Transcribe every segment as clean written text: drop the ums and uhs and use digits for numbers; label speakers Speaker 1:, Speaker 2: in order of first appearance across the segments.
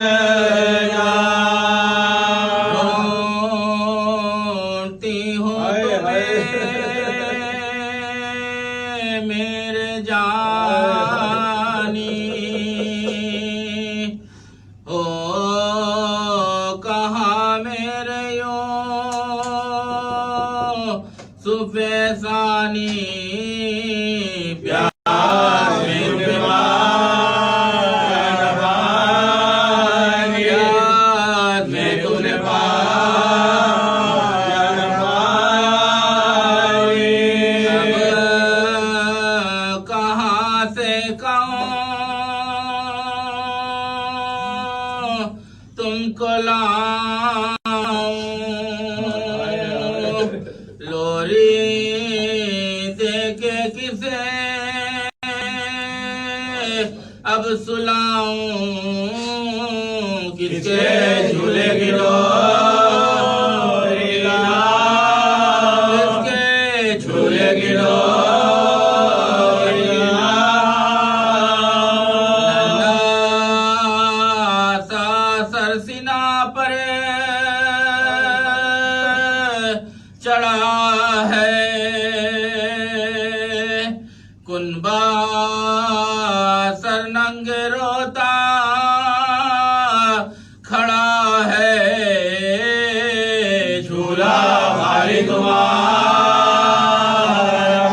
Speaker 1: ڈھونڈتی ہوں تمہیں میرے جانی ہو کہاں میرے یوسف ثانی تم کو لاؤں لوری دے کے کسے اب سلاؤں کس کے جھولے گرو کس کے جھولے گرو سرسنا پر چڑھا ہے کنبا سرنگ روتا کھڑا ہے جھولا خالی تمہارا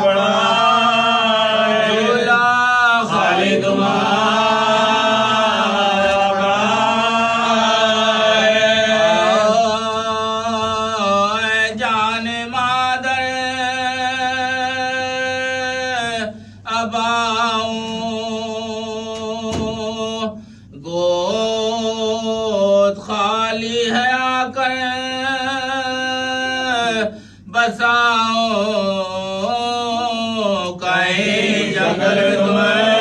Speaker 1: بڑا جھولا خالی تمہارا گود خالی ہے آ کر بساؤ کہیں جنگل میں تمہیں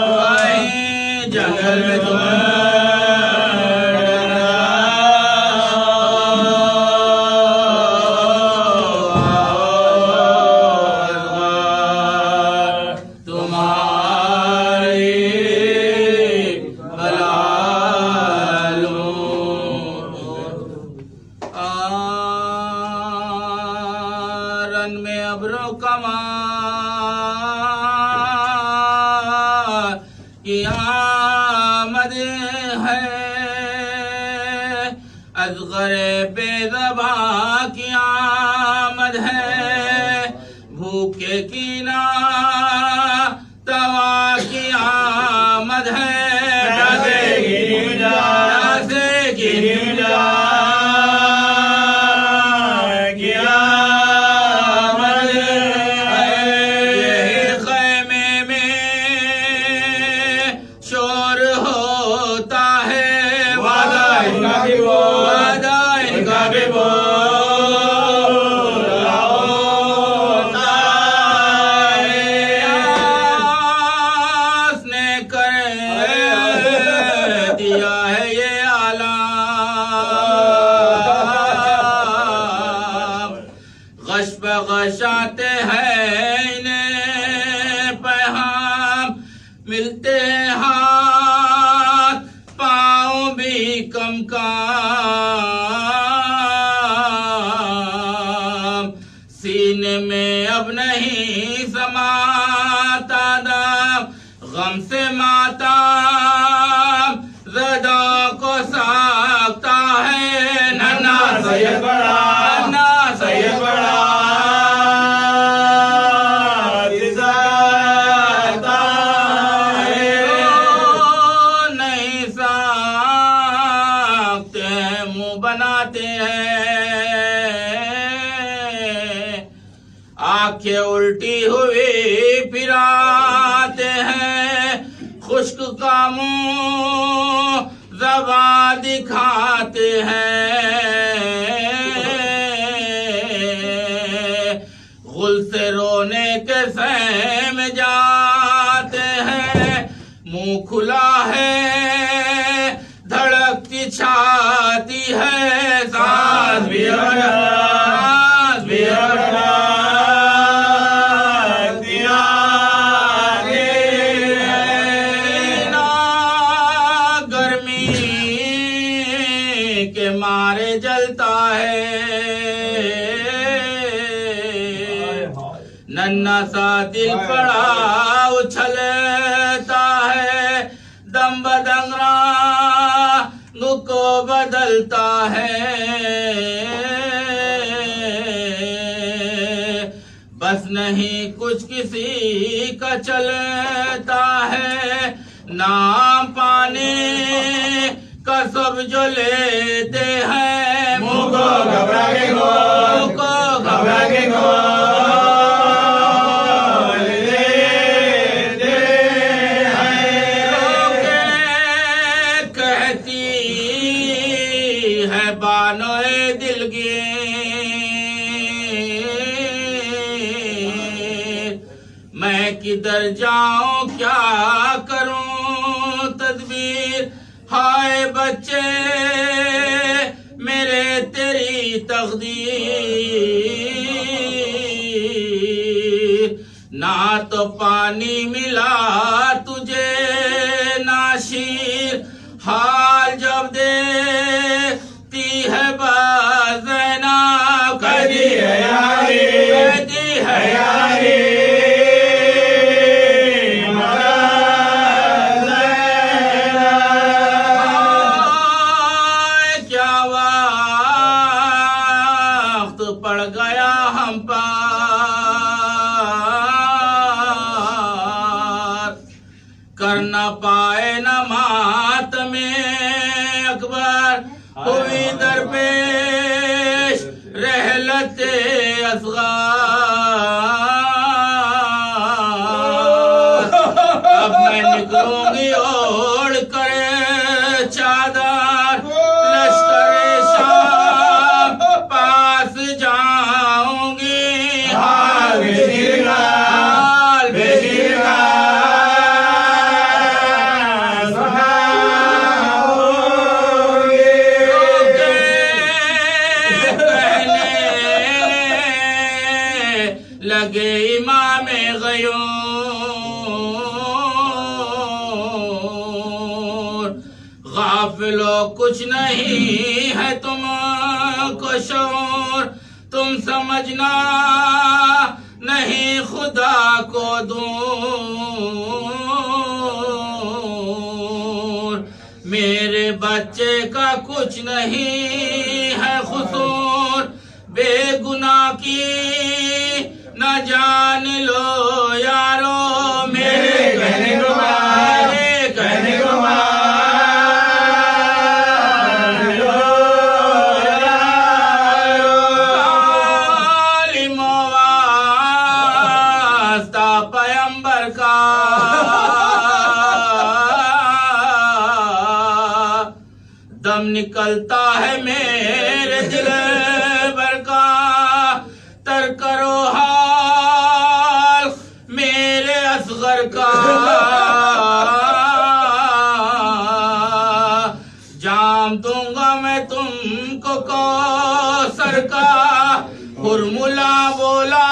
Speaker 1: کہیں جنگل میں تمہیں میں ابرو کمار کی آمد ہے اصغر بے زباں کی آمد ہے بھوکے کی نا توا کی آمد ہے پیاسے کی نمجا غشاتے ہیں انہیں پیغام ملتے ہاتھ پاؤں بھی کم کام سینے میں اب نہیں سماتا دم غم سے ماتم زدوں کو ساکتا ہے ننا سید بڑا ننا سید بڑا بناتے ہیں آنکھیں الٹی ہوئی پھراتے ہیں خشک کا منہ زبان دکھاتے ہیں غل سے رونے کے سہم جاتے ہیں منہ کھلا ہے دھڑکتی چھاتی ہے سانس بھی ننا سا دل پڑا اچھلتا ہے دم بدم رنگ کو بدلتا ہے بس نہیں کچھ کسی کا چلتا ہے نام پانی کا سب جو لیتے ہیں منہ کو گھبرا کے گول کو گھبرا کے گول لیتے ہیں کہتی ہے بانوئے دلگیر میں کدھر جاؤں کیا کروں تدبیر ہائے بچے میرے تیری تقدیر نہ تو پانی ملا تجھے نہ شیر حال جب دیکھتی ہے زینب کہتی ہے یاری کہتی ہے یاری پڑ گیا ہم پر کر نہ پائے نہ ماتم اکبر ہوئی درپیش رحلت اصغر اب میں نکلوں گی اوڑھ کر چادر لشکر شام پاس جاؤں گی حال بشیر کا لگے امام غیور غافلو کچھ نہیں ہے تم کو شعور تم سمجھنا نہیں خدا کو دور میرے بچے کا کچھ نہیں ہے قصور بے گناہ کی نہ جان لو یارو میرے کہنے کو عالم واسطہ پیمبر کا دم نکلتا ہے میرے دل بھر کا تر کرو حال میرے اصغر کا جام دوں گا میں تم کو کوثر کا ہرملا بولا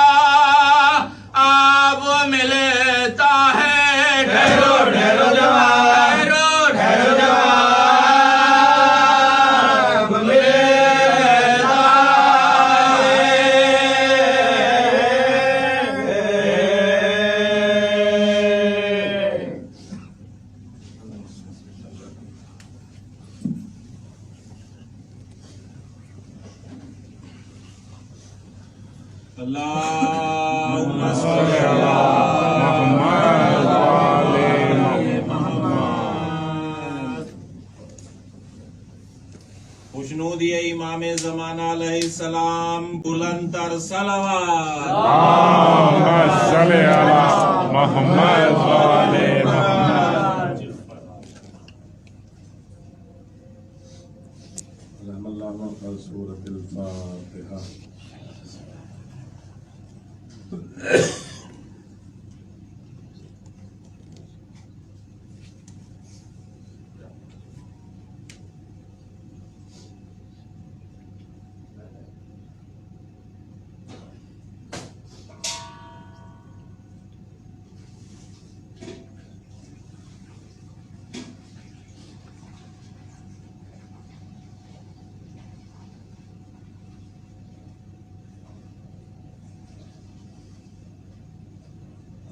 Speaker 1: آب ملتا ہے ڈھیرو ڈھیرو جوان ڈھیرو جوان ملتا اللہم صلی علی محمد وآل محمد خوشنود امام زمانہ علیہ السلام بلند تر صلوات
Speaker 2: اللہم صلی علی محمد وآل محمد
Speaker 3: اللہم سورۃ الفاتحہ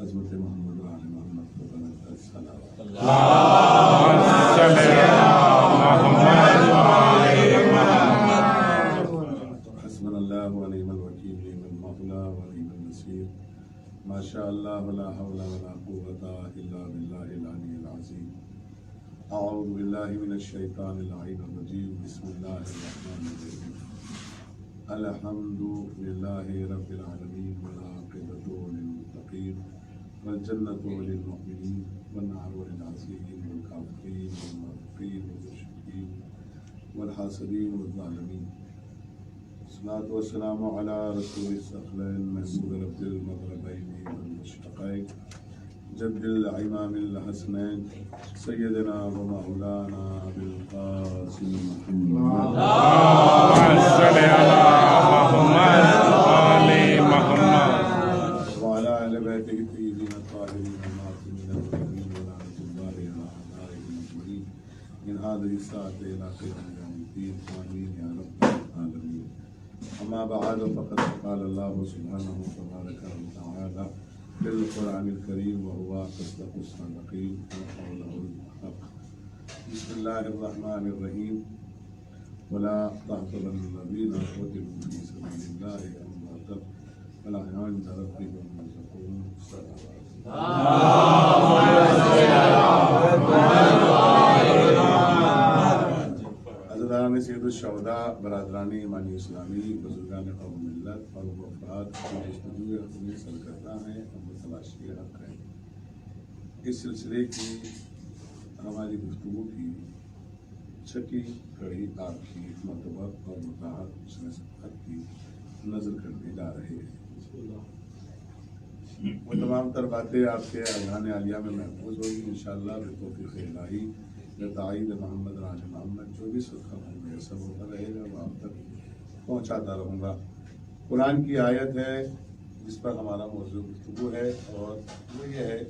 Speaker 3: حضرت محمد و آل محمد کو بلند الصلوات
Speaker 2: اللهم صل على محمد وعلى محمد.
Speaker 3: حسبنا الله ونعم الوكيل نعم المولى ونعم النصير ما شاء الله ولا حول ولا قوة إلا بالله العلي العظيم. أعوذ بالله من الشيطان اللعين الرجيم. بسم الله الرحمن الرحيم. الحمد لله رب العالمين والعاقبة للمتقين والجنة للمؤمنين والنار للعاصين والكافرين والمنافقين والمشركين والحاسدين والظالمين. الصلاة والسلام على رسول الثقلين محمود رب المغربين والمشرقين جد الإمام الحسنين سيدنا ومولانا أبي القاسم محمد
Speaker 2: اللهم صل على محمد وعلى محمد
Speaker 3: وعلى أهل بيته الطيبين الطاهرين المعصومين المؤمنين ورحمة الله على أعدائهم أجمعين من هذه الساعة إلى قيام يوم الدين. آمين يا رب العالمين. أما بعد فقد قال الله سبحانه وتبارك وتعالى في القرآن الكريم وهو أصدق الصادقين وقوله الحق. بسم الله الرحمن الرحيم. ولا تحسبن الذين قتلوا في سبيل الله أمواتا بل أحياء عند ربهم يرزقون. حضران سید الشہداء، برادران ایمانی اسلامی، بزرگان قوم ملت اور وفات کی جستجو اپنی سرکردہ ہیں اور متلاشی حق ہیں. اس سلسلے کی ہماری گفتگو کی چھٹی کڑی آپ کی مرتبہ اور متاحت حسن سبقت کی نظر کرنے جا رہے ہیں. وہ تمام تر باتیں آپ کے اذہان عالیہ میں محفوظ ہوگی انشاءاللہ بتوفیق الہی. تائید محمد راج محمد جو بھی سرخم ہوں سب ہوتا رہے گا وہ آپ تک پہنچاتا رہوں گا. قرآن کی آیت ہے جس پر ہمارا موضوع گفتگو ہے اور وہ یہ ہے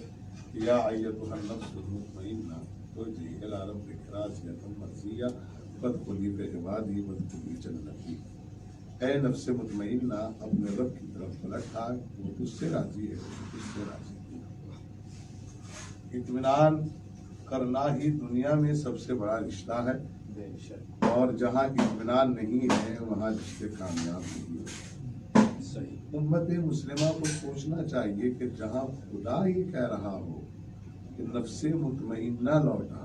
Speaker 3: کہ یا ایتھا النفس المطمئنہ ارجعی الی ربک راضیۃ مرضیہ فادخلی فی عبادی وادخلی جنتی. اے نفس مطمئنہ اپنے رب کی طرف پلٹ آ، وہ تجھ سے راضی ہے، تجھ سے راضی ہے. اطمینان کرنا ہی دنیا میں سب سے بڑا رشتہ ہے اور جہاں اطمینان نہیں ہے وہاں رشتے کامیاب نہیں ہے. امت مسلمہ کو سوچنا چاہیے کہ جہاں خدا ہی کہہ رہا ہو کہ نفس مطمئنہ لوٹا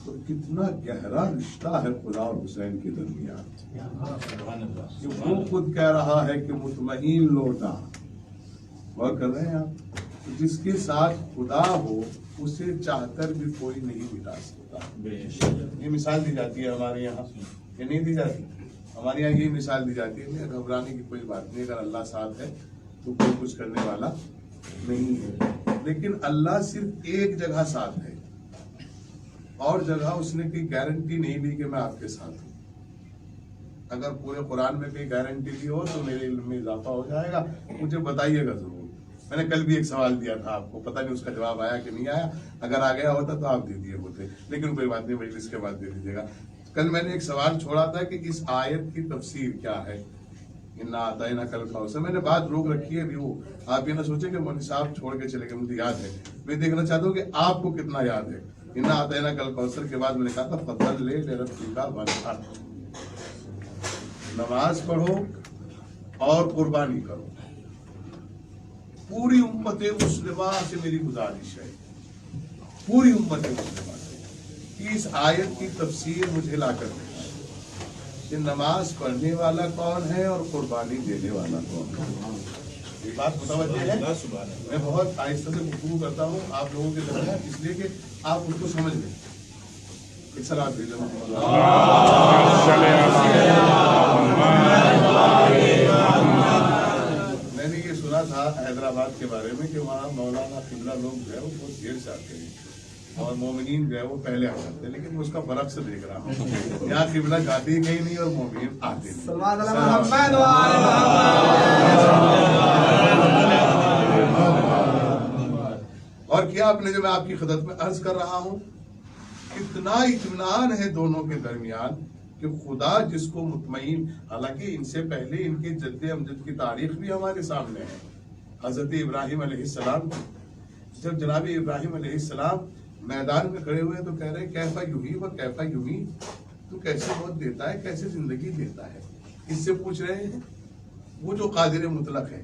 Speaker 3: تو کتنا گہرا رشتہ ہے خدا اور حسین کے درمیان. کہ وہ خود کہہ رہا ہے کہ مطمئن لوٹا. وہ کر رہے ہیں آپ. جس کے ساتھ خدا ہو اسے چاہ کر بھی کوئی نہیں مٹا سکتا. یہ مثال دی جاتی ہے ہمارے یہاں، یہ نہیں دی جاتی. ہمارے یہاں یہ مثال دی جاتی ہے گھبرانے کی کوئی بات نہیں، اگر اللہ ساتھ ہے تو کوئی کچھ کرنے والا نہیں ہے. لیکن اللہ صرف ایک جگہ ساتھ ہے اور جگہ اس نے کوئی گارنٹی نہیں دی کہ میں آپ کے ساتھ ہوں. اگر پورے قرآن میں کوئی گارنٹی دی ہو تو میرے علم میں اضافہ ہو جائے گا. مجھے بتائیے گا ضرور. میں نے کل بھی ایک سوال دیا تھا آپ کو، پتہ نہیں اس کا جواب آیا کہ نہیں آیا. اگر آ گیا ہوتا تو آپ دے دیے ہوتے، لیکن کوئی بات نہیں، مجلس کے بعد دے دیجیے گا. کل میں نے ایک سوال چھوڑا تھا کہ اس آیت کی تفسیر کیا ہے، انا اعطیناک الکوثر. میں نے بات روک رکھی ہے ابھی. وہ آپ یہ نہ سوچیں کہ مولوی صاحب چھوڑ کے چلے گئے، مجھے یاد ہے. میں دیکھنا چاہتا ہوں کہ آپ کو کتنا یاد ہے. انا اعطیناک الکوثر کے بعد میں نے کہا تھا فصل لربک وانحر. نماز پڑھو اور قربانی کرو. پوری امت مسلمہ سے میری گزارش ہے، پوری امت مسلمہ سے کہ اس آیت کی تفسیر مجھے لا کر دے کہ نماز پڑھنے والا کون ہے اور قربانی دینے والا کون ہے. یہ بات متوجہ ہے. میں بہت آہستہ سے گفتگو کرتا ہوں آپ لوگوں کے درمیان اس لیے کہ آپ اس کو سمجھ لیں. میں نے یہ سنا تھا حیدرآباد کے بارے میں کہ وہاں مولانا قبلہ لوگ جو ہے وہ بہت دیر سے آتے ہیں اور مومنین جو ہے وہ پہلے آ جاتے ہیں. لیکن اس کا برعکس دیکھ رہا ہوں، یہاں قبلہ جاتے ہی کہیں نہیں اور مومنین آتے نہیں. اور کیا آپ نے جو میں آپ کی خدمت میں عرض کر رہا ہوں، کتنا اطمینان ہے دونوں کے درمیان کہ خدا جس کو مطمئن، حالانکہ ان سے پہلے ان کے جد امجد کی تاریخ بھی ہمارے سامنے ہے حضرت ابراہیم علیہ السلام کی. جب جناب ابراہیم علیہ السلام میدان میں کھڑے ہوئے تو کہہ رہے کیفا یحیی و کیفا یمیت، تو کیسے موت دیتا ہے، کیسے زندگی دیتا ہے. اس سے پوچھ رہے ہیں وہ جو قادر مطلق ہے،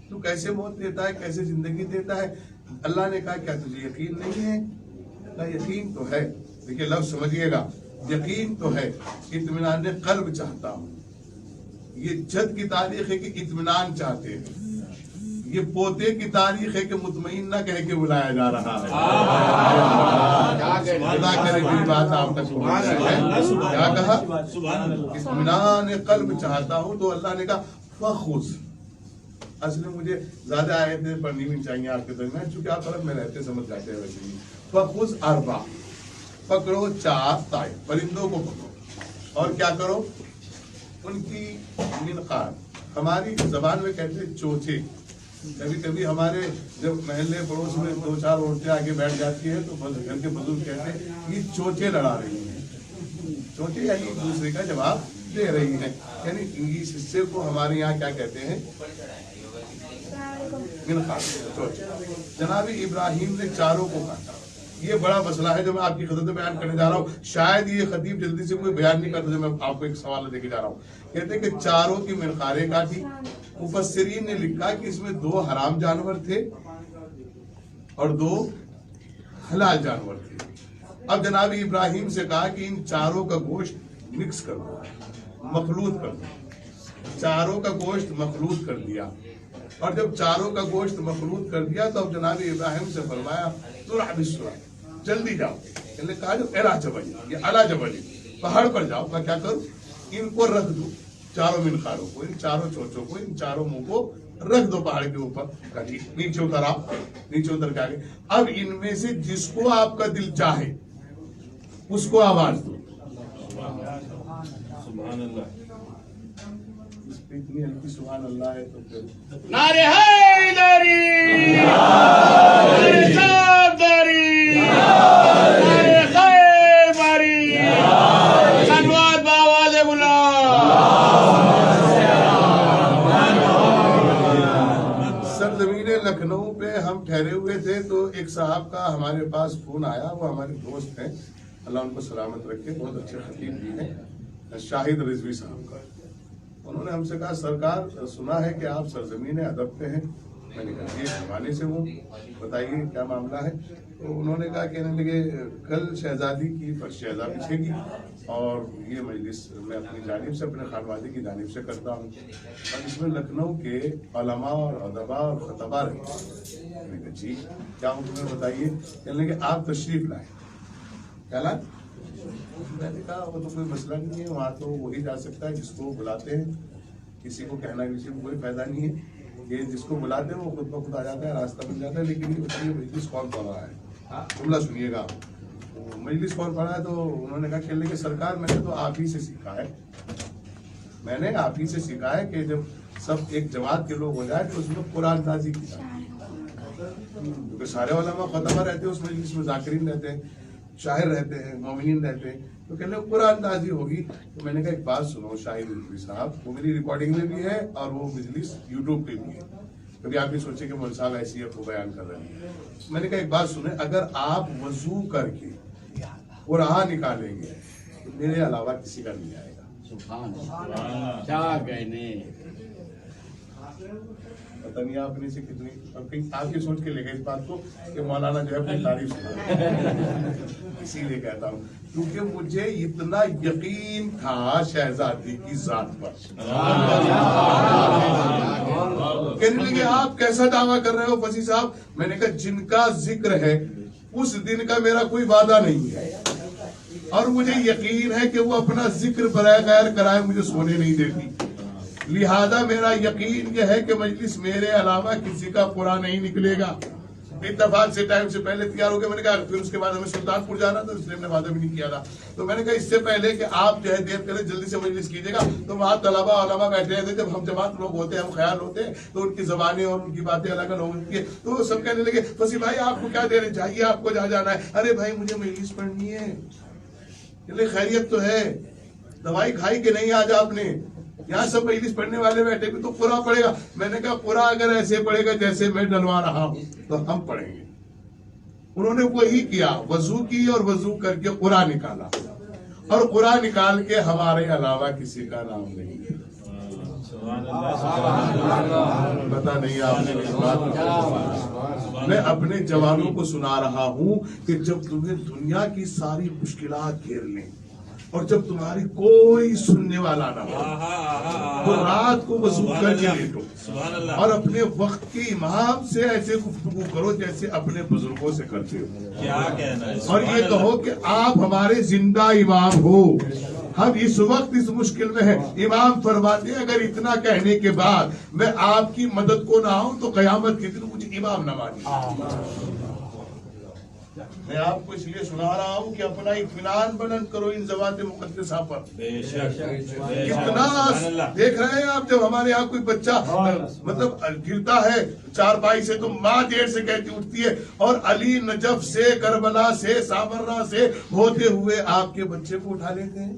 Speaker 3: تو کیسے موت دیتا ہے، کیسے زندگی دیتا ہے. اللہ نے کہا کیا تجھے یقین نہیں ہے؟ کہا یقین تو ہے. دیکھیے لفظ سمجھیے گا، یقین تو ہے، اطمینان قلب چاہتا ہوں. یہ جد کی تاریخ ہے کہ اطمینان چاہتے ہیں، یہ پوتے کی تاریخ ہے کہ مطمئن نہ کہہ کے بلایا جا رہا ہے. خدا کرے میری بات آپ تک پہنچ جائے. کیا کہا؟ اطمینان قلب چاہتا ہوں. تو اللہ نے کہا فخذ. اصل میں مجھے زیادہ آیتیں پڑھنی بھی چاہیے آپ کے درمیان، چونکہ آپ عرب میں رہتے سمجھ جاتے ہیں. ویسے ہی فخذ اربع، پکڑو 4 طائر، پرندوں کو پکڑو اور کیا کرو، ان کی منقار، ہماری زبان میں کہتے ہیں چوچے. کبھی کبھی ہمارے جب محلے پڑوس میں 2-4 عورتیں آگے بیٹھ جاتی ہیں تو گھر کے بزرگ کہتے ہیں یہ چوچے لڑا رہی ہیں. چوچے یعنی ایک دوسرے کا جواب دے رہی ہیں، یعنی انگلش حصے کو ہمارے یہاں کیا کہتے ہیں، منقار، چوچے. جناب ابراہیم نے چاروں کو کاٹا. یہ بڑا مسئلہ ہے جو میں آپ کی خدمت میں بیان کرنے جا رہا ہوں. شاید یہ خطیب جلدی سے کوئی بیان نہیں کرتا، جو میں آپ کو ایک سوال دے کے جا رہا ہوں. کہتے ہیں کہ چاروں کی منقاریں کاٹی. مفسرین نے لکھا کہ اس میں 2 حرام جانور تھے اور 2 حلال جانور تھے. اب جناب ابراہیم سے کہا کہ ان چاروں کا گوشت مکس کر دو، مخلوط کر دو. چاروں کا گوشت مخلوط کر دیا، اور جب چاروں کا گوشت مخلوط کر دیا تو اب جناب ابراہیم سے فرمایا سرع بسرعہ، جلدی جاؤ. انہوں نے کہا جو اعلیٰ جبل، یہ اعلیٰ جبل پہاڑ پر جاؤ. میں کیا کروں، ان کو رکھ دو، چاروں منقاروں کو، ان چاروں چوچوں کو، ان چاروں منہ کو رکھ دو پہاڑ کے اوپر. نیچے اتر آؤ. نیچے اتر کے آگے اب ان میں سے جس کو آپ کا دل چاہے اس کو آواز دو. سبحان اللہ. اس پہ اتنی ہلکی سبحان اللہ ہے تو پھر
Speaker 1: نعرہ حیدری، نعرہ صفدری، نعرہ خیبری، صلوات بآواز بلند.
Speaker 3: سرزمین لکھنؤ پہ ہم ٹھہرے ہوئے تھے تو ایک صاحب کا ہمارے پاس فون آیا. وہ ہمارے دوست ہیں، اللہ ان کو سلامت رکھے، بہت اچھے خطیب بھی ہیں، شاہد رضوی صاحب کا. انہوں نے ہم سے کہا سرکار سنا ہے کہ آپ سرزمین ادب پہ ہیں. میں نے کہا یہ زمانے سے ہوں، بتائیے کیا معاملہ ہے. تو انہوں نے کہا کہنے لگے کل شہزادی کی فرشیزہ بچھے گی اور یہ مجلس میں اپنی جانب سے، اپنے خانوادے کی جانب سے کرتا ہوں، اور اس میں لکھنؤ کے علماء اور ادباء اور خطباء رہے. میں نے کہا جی کیا ہوں تمہیں بتائیے. کہنے لگے آپ تشریف لائیں. کیا لائیں؟ میں نے کہا وہ تو کوئی مسئلہ نہیں ہے، وہاں تو وہی جا سکتا ہے جس کو بلاتے ہیں. کسی کو کہنا کسی کو کوئی فائدہ نہیں ہے. یہ جس کو بلاتے ہیں وہ خود بخود آ جاتا ہے، راستہ بن جاتا ہے. لیکن یہ بتائیے مجلس کون پڑھ رہا ہے، جملہ سنیے گا. مجلس کون پڑھا ہے؟ تو انہوں نے کہا کہنے کہ سرکار میں نے تو آپ ہی سے سیکھا ہے، میں نے آپ ہی سے سیکھا ہے کہ جب سب ایک جماعت کے لوگ ہو جائے تو اس میں قرآن نازی کی جائے. کیونکہ سارے علماء خطبہ رہتے ہیں اس مجلس میں، ذاکرین رہتے ہیں، شاعر رہتے ہیں، مومنین رہتے ہیں. تو کہنے قرآن نازی ہوگی. تو میں نے کہا ایک بات سنو شاہد رضوی صاحب، وہ میری ریکارڈنگ میں بھی ہے اور وہ مجلس یوٹیوب پہ بھی ہے. کبھی آپ بھی سوچے کہ مولوی صاحب ایسی کو بیان کر رہے ہیں. میں نے کہا ایک بات سنیں، اگر آپ وضو کر کے قرآن نکالیں گے تو میرے علاوہ کسی کا نہیں آئے گا.
Speaker 1: سبحان اللہ، کیا کہنے.
Speaker 3: پتہ نہیں آپ نے سے کتنی آپ یہ سوچ کے لے گئے اس بات کو کہ مولانا جو ہے اپنی تعریف سنا. اسی لیے کہتا ہوں کیونکہ مجھے اتنا یقین تھا شہزادی کی ذات پر. کہنے لگے آپ کیسا دعویٰ کر رہے ہو فصیح صاحب؟ میں نے کہا جن کا ذکر ہے اس دن کا میرا کوئی وعدہ نہیں ہے، اور مجھے یقین ہے کہ وہ اپنا ذکر برائے غیر کرائے مجھے سونے نہیں دیتی. لہذا میرا یقین یہ ہے کہ مجلس میرے علاوہ کسی کا پورا نہیں نکلے گا. اتفاق سے ٹائم سے پہلے تیار ہو گیا. میں نے کہا پھر اس کے بعد ہمیں سلطان پور جانا تھا، اس لیے ہم نے وعدہ بھی نہیں کیا تھا. تو میں نے کہا اس سے پہلے کہ آپ جو ہے دیر کریں جلدی سے مجلس کیجیے گا. تو وہاں طلباء علماء بیٹھے رہتے، جب ہم جماعت لوگ ہوتے ہیں، ہم خیال ہوتے ہیں تو ان کی زبانیں اور ان کی باتیں الگ الگ ہوتی ہیں. تو وہ سب کہنے لگے فصیح بھائی آپ کو کیا دیر چاہیے، آپ کو جہاں جانا ہے. ارے بھائی مجھے مجلس پڑھنی ہے. خیریت تو ہے، دوائی کھائی کہ نہیں آج آپ نے؟ یہاں سب مجلس پڑھنے والے بیٹھے بھی تو قرآن پڑھے گا. میں نے کہا قرآن اگر ایسے پڑھے گا جیسے میں ڈلوا رہا ہوں تو ہم پڑھیں گے. انہوں نے وہی کیا, وضو کی اور وضو کر کے قرآن نکالا, اور قرآن نکال کے ہمارے علاوہ کسی کا نام نہیں ہے. پتا نہیں آپ نے اس بات. میں اپنے جوانوں کو سنا رہا ہوں کہ جب تمہیں دنیا کی ساری مشکلات گھیر لیں اور جب تمہاری کوئی سننے والا نہ ہو تو رات کو وضو کر کے لیٹو اور اپنے وقت کے امام سے ایسے گفتگو کرو جیسے اپنے بزرگوں سے کرتے ہو, اور یہ کہو کہ آپ ہمارے زندہ امام ہو, ہم اس وقت اس مشکل میں ہیں. امام فرماتے ہیں اگر اتنا کہنے کے بعد میں آپ کی مدد کو نہ آؤں تو قیامت کے دن مجھے امام نہ مانیے. میں آپ کو اس لیے سنا رہا ہوں کہ اپنا اطمینان بلند کرو ان ذوات مقدسہ پر. کتنا دیکھ رہے ہیں آپ, جب ہمارے یہاں کوئی بچہ مطلب گرتا ہے چارپائی سے تو ماں دیر سے کہتی اٹھتی ہے, اور علی نجف سے کربلا سے سامرہ سے ہوتے ہوئے آپ کے بچے کو اٹھا لیتے ہیں.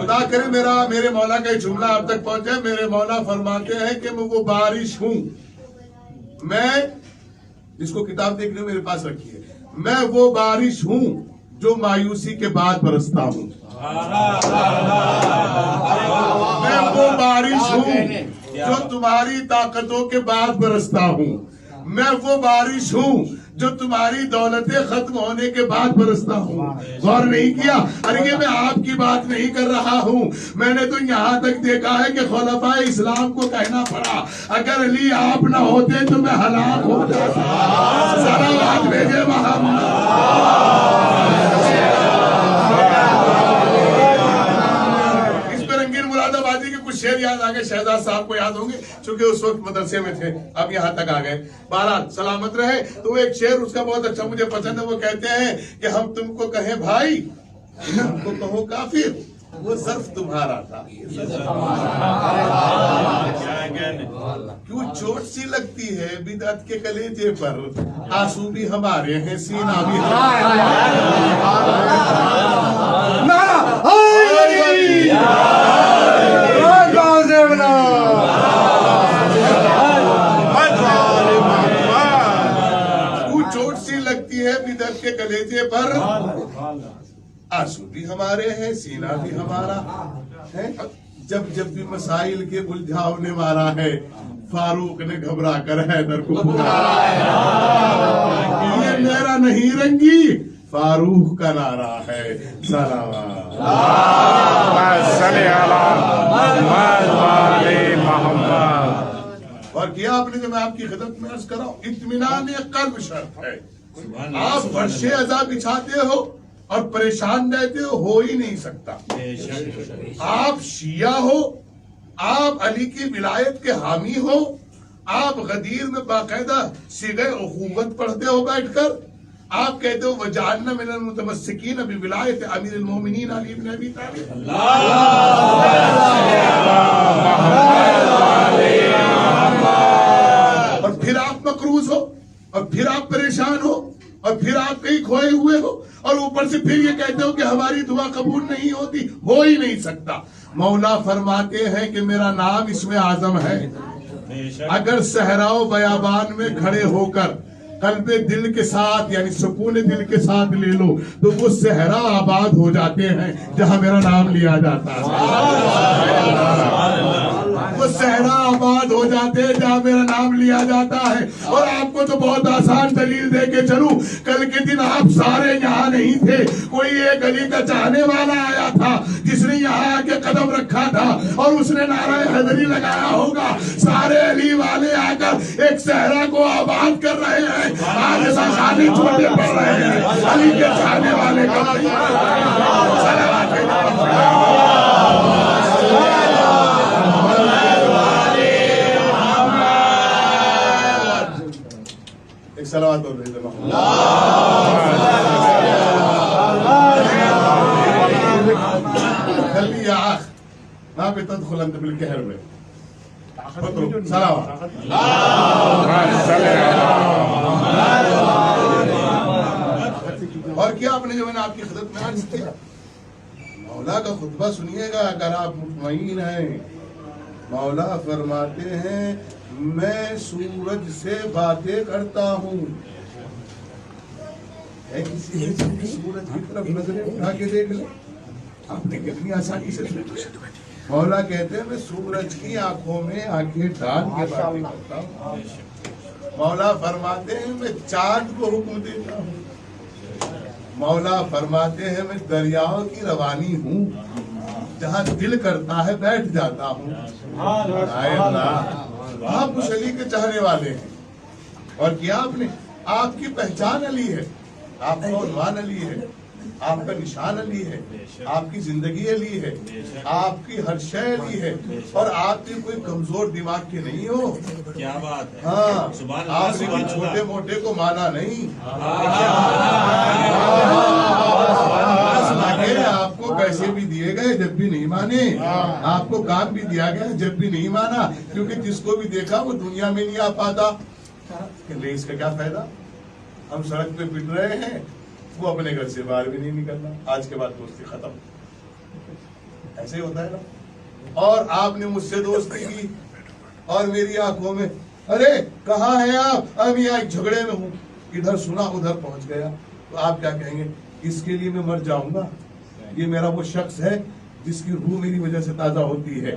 Speaker 3: خدا کرے میرے مولا کا جملہ آپ تک پہنچے. میرے مولا فرماتے ہیں کہ میں وہ بارش ہوں, میں جس کو کتاب دیکھنے میرے پاس رکھی ہے, میں وہ بارش ہوں جو مایوسی کے بعد برستا ہوں. میں وہ بارش ہوں جو تمہاری طاقتوں کے بعد برستا ہوں. میں وہ بارش ہوں جو تمہاری دولتیں ختم ہونے کے بعد برستا ہوں. غور نہیں کیا؟ ارے میں آپ کی بات نہیں کر رہا ہوں, میں نے تو یہاں تک دیکھا ہے کہ خلفاء اسلام کو کہنا پڑا اگر علی آپ نہ ہوتے تو میں ہلاک ہو جاتا. صلوات بھیجے محمد. شعر یاد آگے, شہزاد صاحب کو یاد ہوں گے چونکہ اس وقت مدرسے میں تھے, اب یہاں تک آ گئے. بہرحال سلامت رہے. تو ایک شعر اس کا بہت اچھا مجھے پسند ہے. وہ کہتے ہیں کہ ہم تم کو کہیں بھائی, ہم کو کہو کافر, وہ ظرف تمہارا تھا. کیوں چوٹ سی لگتی ہے بدعت کے کلیجے پر, آنسو بھی ہمارے ہیں سینہ بھی چوٹ سی لگتی ہے بدعت کے کلیجے پر, آنسو بھی ہمارے ہیں سینہ بھی ہمارا ہے. جب بھی مسائل کے الجھاؤ نے مارا ہے, فاروق نے گھبرا کر حیدر کو پکارا ہے. یہ میرا نہیں رنگی, فاروق کا نعرہ ہے. صلوات اور کیا آپ نے, جو میں آپ کی خدمت میں عرض کر رہا ہوں, اطمینان قلب شرط ہے. آپ فرش عذاب بچھاتے ہو اور پریشان رہتے ہو ہی نہیں سکتا. آپ شیعہ ہو, آپ علی کی ولایت کے حامی ہو, آپ غدیر میں باقاعدہ صیغہ اخوت پڑھتے ہو بیٹھ کر, آپ کہتے ہو وجعلنا من المتمسکین بولایت امیر المومنین علی بن ابی طالب. اور پھر آپ مقروض ہو, اور پھر آپ پریشان ہو, اور پھر آپ کہیں کھوئے ہوئے ہو, اور اوپر سے پھر یہ کہتے ہو کہ ہماری دعا قبول نہیں ہوتی. ہو ہی نہیں سکتا. مولا فرماتے ہیں کہ میرا نام اسم اعظم ہے. اگر صحرا و بیابان میں کھڑے ہو کر قلب دل کے ساتھ یعنی سکون دل کے ساتھ لے لو تو وہ صحرا آباد ہو جاتے ہیں جہاں میرا نام لیا جاتا ہے. وہ صحرا آباد ہو جاتے ہیں جہاں میرا نام لیا جاتا ہے. اور آپ کو تو بہت آسان دلیل دے کے چلوں, کل کے دن آپ سارے یہاں نہیں تھے, کوئی ایک علی کا چاہنے والا آیا تھا جس نے یہاں آ کے قدم رکھا تھا اور اس نے نعرہ حیدری لگایا ہوگا. سارے علی والے آ کر ایک صحرا کو آباد کر رہے ہیں. آج ایسا شادی چھوٹے پڑ رہے ہیں علی کے چاہنے والے کا. ایک صلوات اور بھیج خلی یا آخ ما بتدخل انت بالکہر میں. سلام اور کیا آپ نے جو میں نے آپ کی خدمت میں عرض کیا، مولا کا خطبہ سنیے گا اگر آپ مطمئن ہیں. مولا فرماتے ہیں میں سورج سے باتیں کرتا ہوں. ہے کسی سورج کی طرف نظریں اٹھا کے دیکھ لیں، آپ نے کتنی آسانی سے. مولا کہتے ہیں میں سورج کی آنکھوں میں آنکھیں ڈال کے باتیں کرتا ہوں. مولا فرماتے ہیں میں چاند کو حکم دیتا ہوں. مولا فرماتے ہیں میں دریاؤں کی روانی ہوں، جہاں دل کرتا ہے بیٹھ جاتا ہوں. اے اللہ، آپ اس علی کے چاہنے والے ہیں. اور کیا آپ نے، آپ کی پہچان علی ہے، آپ کا عنوان علی ہے، آپ کا نشان علی ہے، آپ کی زندگی علی ہے، آپ کی ہر شے علی ہے. اور آپ بھی کوئی کمزور دماغ کے نہیں ہو.
Speaker 1: کیا بات ہے.
Speaker 3: ہاں، آپ نے کوئی چھوٹے موٹے کو مانا نہیں. آپ کو پیسے بھی دیے گئے جب بھی نہیں مانے، آپ کو کام بھی دیا گیا جب بھی نہیں مانا. کیونکہ جس کو بھی دیکھا وہ دنیا میں نہیں آ پاتا. کہ اس کا کیا فائدہ، ہم سڑک پہ پٹ رہے ہیں، وہ اپنے گھر سے باہر بھی نہیں نکلنا. آج کے بعد دوستی ختم. ایسے ہی ہوتا ہے نا. اور آپ نے مجھ سے دوستی کی اور میری آنکھوں میں، ارے کہاں ہیں آپ، اب یہاں ایک جھگڑے میں ہوں، ادھر سنا ادھر پہنچ گیا. تو آپ کیا کہیں گے، اس کے لیے میں مر جاؤں گا. یہ میرا وہ شخص ہے جس کی روح میری وجہ سے تازہ ہوتی ہے.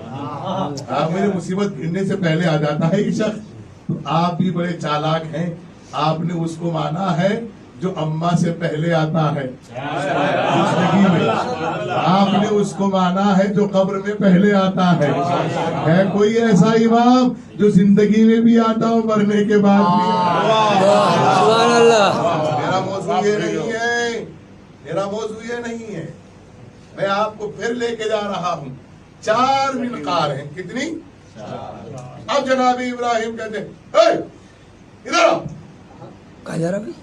Speaker 3: آپ میری مصیبت گرنے سے پہلے آ جاتا ہے یہ شخص. تو آپ بھی بڑے چالاک ہیں. آپ نے اس کو مانا ہے جو اماں سے پہلے آتا ہے زندگی میں. آپ نے اس کو مانا ہے جو قبر میں پہلے آتا ہے. ہے کوئی ایسا امام جو زندگی میں بھی آتا ہو مرنے کے بعد بھی؟
Speaker 4: سبحان اللہ.
Speaker 3: میرا موضوع یہ نہیں ہے، میرا موضوع یہ نہیں ہے. میں آپ کو پھر لے کے جا رہا ہوں. 4 منقار ہیں. کتنی؟ اب جناب ابراہیم کہتے ہیں ادھر آؤ.
Speaker 4: کہاں جا رہا بھائی؟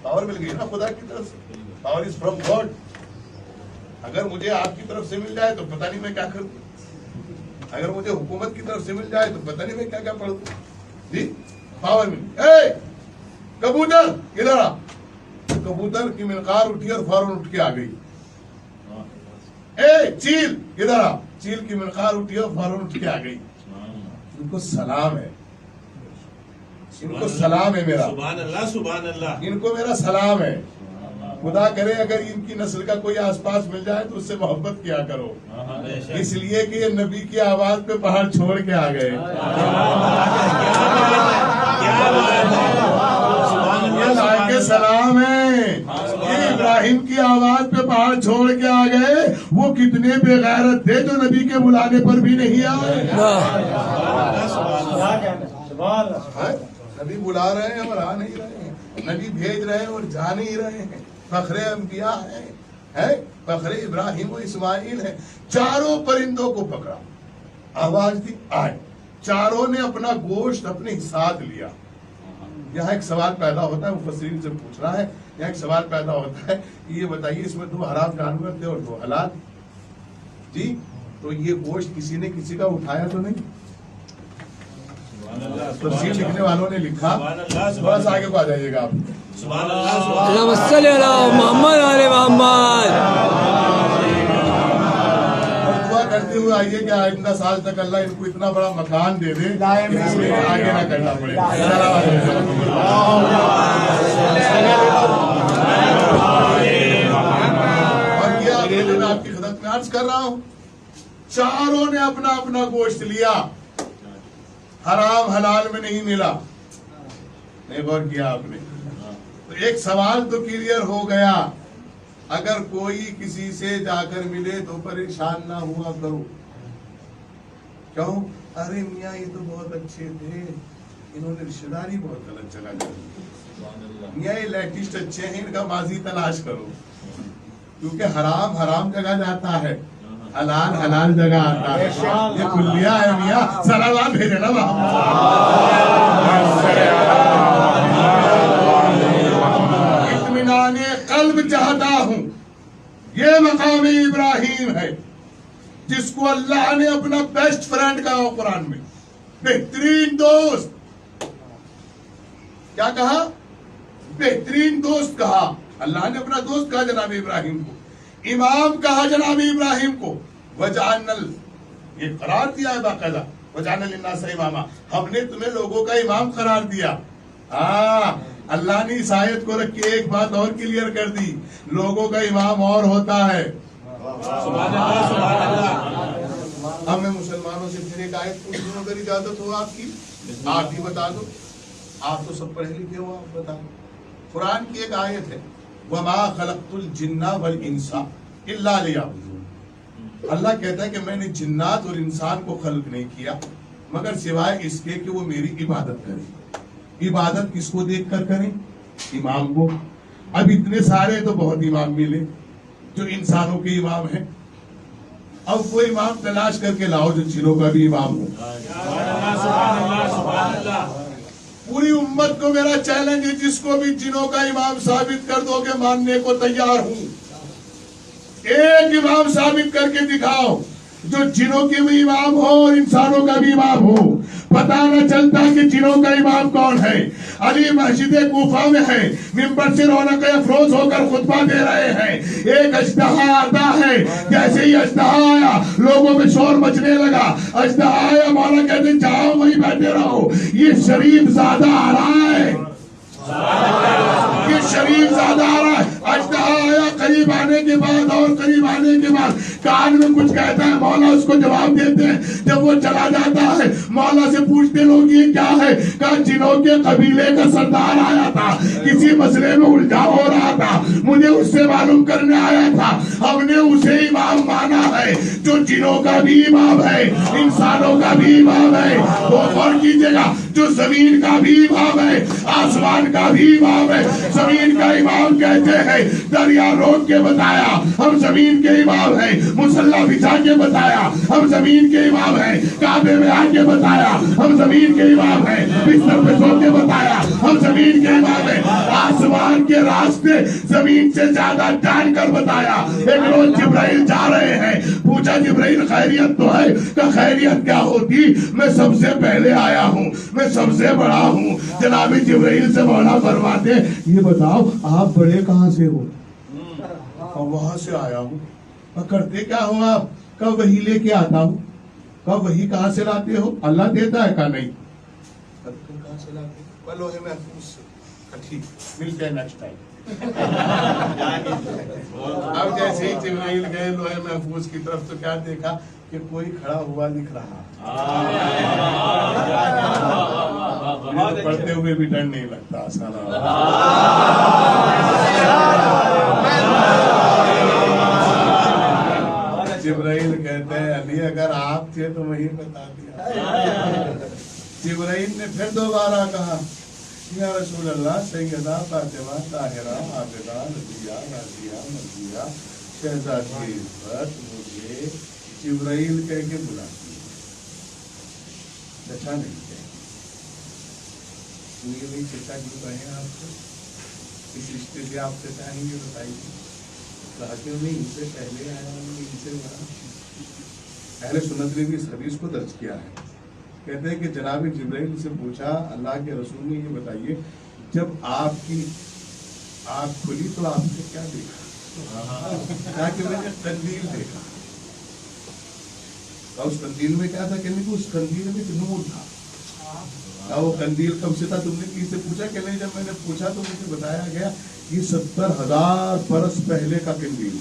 Speaker 3: پاور مل گئی نا خدا کی طرف سے. Power is from God. اگر مجھے آپ کی طرف سے مل جائے تو پتہ نہیں میں کیا کروں. اگر مجھے حکومت کی طرف سے مل جائے تو پتہ نہیں میں کیا کیا پڑھوں. جی پاور مل. کبوتر ادھر آ. کبوتر کی منقار اٹھی اور فوراً اٹھ کے آ گئی. چیل ادھر آ. چیل کی منقار اٹھی اور فوراً اٹھ کے آ گئی. ان کو سلام ہے، ان کو سلام ہے میرا.
Speaker 1: سبحان اللہ سبحان اللہ.
Speaker 3: ان کو میرا سلام ہے. خدا کرے اگر ان کی نسل کا کوئی آس پاس مل جائے تو اس سے محبت کیا کرو، اس لیے کہ یہ نبی کی آواز پہ پہاڑ چھوڑ کے آ گئے. یہ سلام ہے. یہ ابراہیم کی آواز پہ پہاڑ چھوڑ کے آ گئے. وہ کتنے بے غیرت تھے جو نبی کے بلانے پر بھی نہیں آئے. نبی بلا رہے ہیں اور آ نہیں رہے ہیں. نبی بھیج رہے ہیں اور جا نہیں رہے ہیں. فخر انبیاء ہے، فخر ابراہیم و اسماعیل ہے. چاروں پرندوں کو پکڑا، آواز دی آئے. چاروں نے اپنا گوشت اپنے ساتھ لیا. یہاں ایک سوال پیدا ہوتا ہے، مفسرین سے پوچھنا ہے. یہاں ایک سوال پیدا ہوتا ہے، یہ بتائیے اس میں 2 حرام جانور تھے اور 2 حلال. جی تو یہ گوشت کسی نے کسی کا اٹھایا تو نہیں؟ تفسیر لکھنے والوں نے لکھا. تھوڑا سا آگے کو آ جائیے گا آپ.
Speaker 4: اللہم صلی علی محمد علی محمد.
Speaker 3: اور دعا کرتے ہوئے آئیے کہ آئندہ سال تک اللہ ان کو اتنا بڑا مکان دے دے کہ اس میں آگے نہ کرنا پڑے. السلام علیکم. اور یہ آگے میں آپ کی خدمت میں عرض کر رہا ہوں، چاروں نے اپنا اپنا گوشت لیا، حرام حلال میں نہیں ملا. نہیں غور کیا آپ نے؟ تو ایک سوال تو کلیئر ہو گیا. اگر کوئی کسی سے جا کر ملے تو پریشان نہ ہوا کرو. کیوں؟ ارے میاں یہ تو بہت اچھے تھے، انہوں نے رشتہ داری بہت غلط جگہ کر. میاں یہ لیٹسٹ اچھے ہیں، ان کا ماضی تلاش کرو. کیونکہ حرام حرام جگہ جاتا ہے، حلال حلال جگہ آتا ہے. یہ کلیہ ہے میاں. سلام بھیجے نا اطمینان قلب چاہتا ہوں. یہ مقام ابراہیم ہے. جس کو اللہ نے اپنا بیسٹ فرینڈ کہا قرآن میں، بہترین دوست. کیا کہا؟ بہترین دوست کہا. اللہ نے اپنا دوست کہا جناب ابراہیم کو، امام کہا جناب ابراہیم کو. وجعلنا، یہ قرار دیا ہے باقاعدہ، وجعلنا للناس اماما، ہم نے تمہیں لوگوں کا امام قرار دیا. اللہ نے اس آیت کو رکھ کے ایک بات اور کلیئر کر دی، لوگوں کا امام اور ہوتا ہے. اب میں مسلمانوں سے پھر ایک آیت پوچھ لوں، اگر اجازت ہو آپ کی، آپ ہی بتا دو. آپ تو سب پڑھے لکھے ہو، آپ بتا. قرآن کی ایک آیت ہے، وَمَا خَلَقْتُ الْجِنَّ وَالْإِنسَ إِلَّا لِيَعْبُدُونِ. اللہ کہتا ہے کہ میں نے جنات اور انسان کو خلق نہیں کیا مگر سوائے اس کے کہ وہ میری عبادت کریں. عبادت کس کو دیکھ کر کریں؟ امام کو. اب اتنے سارے تو بہت امام ملے جو انسانوں کے امام ہیں. اب کوئی امام تلاش کر کے لاؤ جو جنوں کا بھی امام ہو. پوری امت کو میرا چیلنج ہے، جس کو بھی جنوں کا امام ثابت کر دو گے ماننے کو تیار ہوں. ایک امام ثابت کر کے دکھاؤ جو جنوں کے بھی امام ہو اور انسانوں کا بھی امام ہو. پتہ نہ چلتا کہ جنوں کا امام کون ہے. علی مسجد کوفہ میں ہے، ممبر سے رونق افروز ہو کر خطبہ دے رہے ہیں. ایک اژدہا آتا ہے، جیسے ہی اژدہا آیا لوگوں میں شور مچنے لگا. اژدہا آیا، مولا کہتے ہیں جاؤ وہیں بیٹھے رہو، یہ شریف زادہ آ رہا ہے، یہ شریف زادہ آ رہا ہے. اژدہا آیا، قریب آنے کے بعد اور قریب آنے کے بعد کان میں کچھ کہتا ہے، مولا اس کو جواب دیتے ہیں. جب وہ چلا جاتا ہے مولا سے پوچھتے لوگ یہ کیا ہے؟ کہا جنوں کے قبیلے کا سردار آیا تھا، کسی مسئلے میں الجھا ہو رہا تھا، مجھے اس سے معلوم کرنے آیا تھا. ہم نے اسے امام مانا ہے جو جنوں کا بھی امام ہے، انسانوں کا بھی امام ہے. وہ غور کیجیے گا، جو زمین کا بھی امام ہے، آسمان کا بھی امام ہے. زمین کا امام کہتے ہیں دریا روک کے بتایا ہم زمین کے امام ہیں، مصلی بچھا کے بتایا ہم زمین کے امام ہیں، کعبے میں آ کے بتایا ہم زمین کے امام ہیں، بستر پہ سو کے بتایا ہم زمین کے امام ہیں. آسمان کے راستے زمین سے زیادہ جان کر بتایا. ایک روز جبرائیل جا رہے ہیں، پوچھا جبرائیل خیریت تو ہے؟ کہ خیریت کیا ہوتی، میں سب سے پہلے آیا ہوں، میں سب سے بڑا ہوں. جناب جبرائیل سے مولا فرماتے یہ بتاؤ آپ بڑے کہاں سے ہو؟ وہاں سے آیا ہوں. کرتے کیا ہو آپ؟ کب وہی لے کے آتا ہوں. کب وہی کہاں سے لاتے ہو؟ اللہ دیتا ہے. کہا نہیں. کہاں سے لاتے ہو؟ لوہے محفوظ سے. ٹھیک، ملتے ہیں نیکسٹ ٹائم. اب جیسے ہی جبرائیل گئے لوہے محفوظ کی طرف تو کیا دیکھا کہ کوئی کھڑا ہوا دکھ رہا. پڑھتے ہوئے بھی ڈر نہیں لگتا. جبرائیل کہتے ہیں علی اگر آپ تھے تو وہی بتا دیا. جبرائیل نے پھر دوبارہ کہا یا رسول اللہ سیدہ فاطمہ طاہرہ عابدہ رضیہ راضیہ مرضیہ شہزادی عزت مجھے جبرائیل کہہ کے بلاتی ہے. اچھا نہیں کہہ نہیں چچا کیوں کہیں آپ کو اس رشتے سے آپ سے چاہیں گے بتائیے. کہا کہ میں ان سے پہلے آیا ہوں، ان سے بڑا. اہل سنت نے بھی اس حدیث کو درج کیا ہے. کہتے ہیں کہ جناب جبرائیل سے پوچھا اللہ کے رسول نے یہ بتائیے جب آپ کی آنکھ کھلی تو آپ نے کیا دیکھا؟ کہا کہ میں نے قندیل دیکھا. اس قندیل میں کیا تھا؟ کہنے کو اس قندیل میں نور تھا. وہ قندیل کب سے تھا؟ تم نے کسی سے پوچھا کہ نہیں؟ جب میں نے پوچھا تو مجھے بتایا گیا یہ 70,000 برس پہلے کا قندیل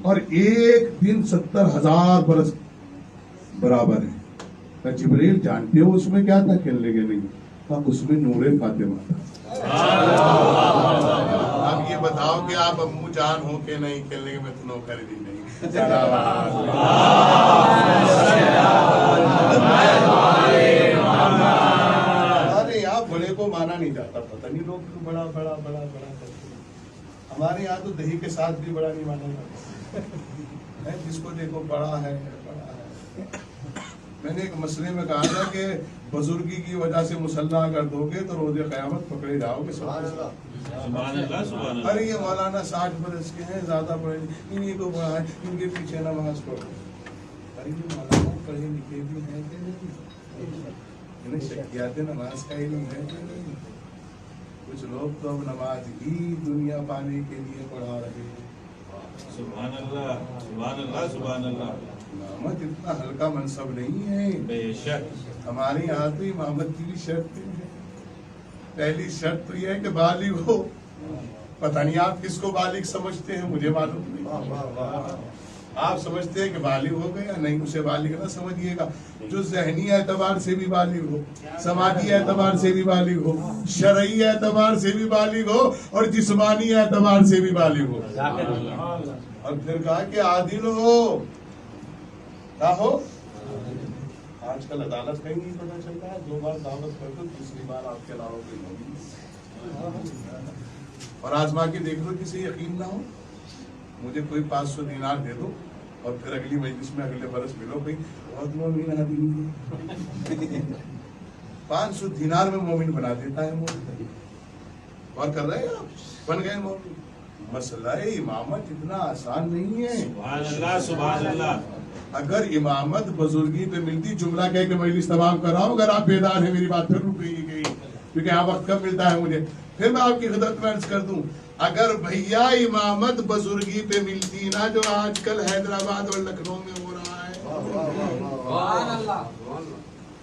Speaker 3: اور ایک دن 70,000 برس برابر ہے. جبرائیل جانتے ہو اس میں کیا تھا؟ کہنے لگے نہیں، اس میں نور فاطمہ تھا. اب یہ بتاؤ کہ آپ امو جان ہو کہ نہیں؟ کہنے لگے میں تو نوکر بھی نہیں. ارے آپ بڑے کو مانا نہیں جاتا، پتہ نہیں لوگ بڑا بڑا بڑا بڑا کرتے. ہمارے یہاں تو دہی کے ساتھ بھی بڑا نہیں مانا جاتا، جس کو دیکھو بڑا ہے بڑا ہے. میں نے ایک مسئلے میں کہا تھا کہ بزرگی کی وجہ سے مسلح کر دو گے تو روز قیامت پکڑے جاؤ گے. ارے یہ مولانا 60 برس کے ہیں, زیادہ پڑھے, انہیں کو پڑھا ہے, ان کے پیچھے نماز پڑھو. ارے یہ مولانا پڑھے لکھے بھی ہیں کہ نہیں؟ انہیں شکیات نماز کا علم ہے کہ نہیں؟ کچھ لوگ تو اب نماز ہی دنیا پانے کے لیے پڑھا رہے ہیں.
Speaker 1: سبحان اللہ, سبحان اللہ, سبحان اللہ.
Speaker 3: امامت اتنا ہلکا منصب نہیں ہے.
Speaker 1: بے شک.
Speaker 3: ہمارے یہاں تو امامت کی بھی شرط ہے. پہلی شرط تو یہ ہے کہ بالغ ہو. پتہ نہیں آپ کس کو بالغ سمجھتے ہیں, مجھے معلوم نہیں. آپ سمجھتے ہیں کہ بالغ ہو گیا, نہیں, اسے بالغ نہ سمجھیے گا. جو ذہنی اعتبار سے بھی بالغ ہو, سماجی اعتبار سے بھی بالغ ہو, شرعی اعتبار سے بھی بالغ ہو, اور جسمانی اعتبار سے بھی بالغ ہو. اور پھر کہا کہ عادل ہو. کیا ہو؟ آج کل عدالت کہیں نہیں پتہ چلتا ہے. 2 بار دعوت کر دو, تیسری بار آپ کے علاوہ کوئی نہیں. اور آزما کے دیکھ لو, کسی یقین نہ ہو, مجھے کوئی 500 دینار دے دو, اور پھر اگلی مجلس میں اگلے برس ملو بھائی بہت مومن آدمی ہے. 500 دینار میں مومن بنا دیتا ہے مومن. اور کر رہے ہیں آپ, بن گئے مومن. مسئلہ امامت اتنا آسان نہیں ہے.
Speaker 1: سبحان اللہ, سبحان اللہ.
Speaker 3: اگر امامت بزرگی پہ ملتی, جملہ کہہ کے مجلس تمام کر رہا ہوں, اگر آپ بیدار ہیں میری بات پھر رک گئی, کیونکہ آپ وقت کب ملتا ہے مجھے, پھر میں آپ کی خدمت میں عرض کر دوں. اگر بھیا امامت بزرگی پہ ملتی نا, جو آج کل حیدرآباد اور لکھنؤ میں ہو رہا ہے,